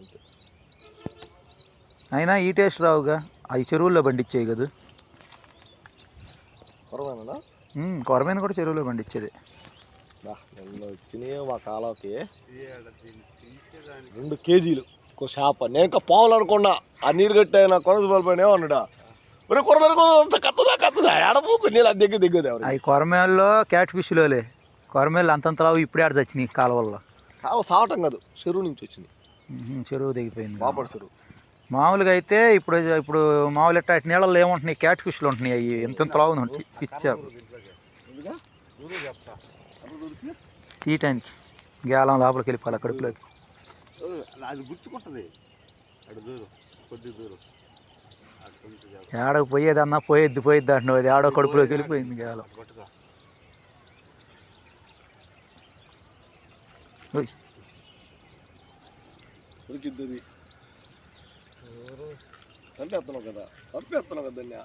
అంతే. అయినా ఈ టేస్ట్ రావుగా, అవి చెరువుల్లో పండించేవి కదా. కొరమైన కూడా చెరువులో పండించేది. వచ్చినాయి మా కాలంకి 2 కేజీలు ఒక చేప. నేను ఇంకా పావులు అనుకున్నా. ఆ నీరు కట్టే నా కొరసు పడిపోయినా ఉన్నాడా. మరి కొరమేను కత్తుదా ఆడపోకు నీళ్ళు అది దిగ్గదు. అవి కొరమేల్లో క్యాట్ ఫిష్లోలే. కొరమేళ్ళు అంతంతలావు ఇప్పుడే ఆడ వచ్చినాయి కాలువల్లో. సావటం కాదు, చెరువు నుంచి వచ్చింది. చెరువు దిగిపోయింది. బాపడు చెరువు. మామూలుగా అయితే ఇప్పుడు మామూలు ఎట్టా నీళ్ళల్లో ఏముంటున్నాయి, క్యాట్ ఫిష్లు ఉంటున్నాయి. అవి ఎంతలావు ఉంటాయి పిచ్చాపు తీయటానికి. గేలం లోపలికి వెళ్ళిపోవాలి కడుపులోకి. అది గుచ్చుకుంటుంది కొద్ది దూరం. ఏడకు పోయేదన్నా పోయిద్ది అంటున్నావు. అది ఆడో కడుపులోకి వెళ్ళిపోయింది గేలం. ఉరికిద్దది చంపేస్తున్నావు కదా, చంపేస్తున్నావు కదా.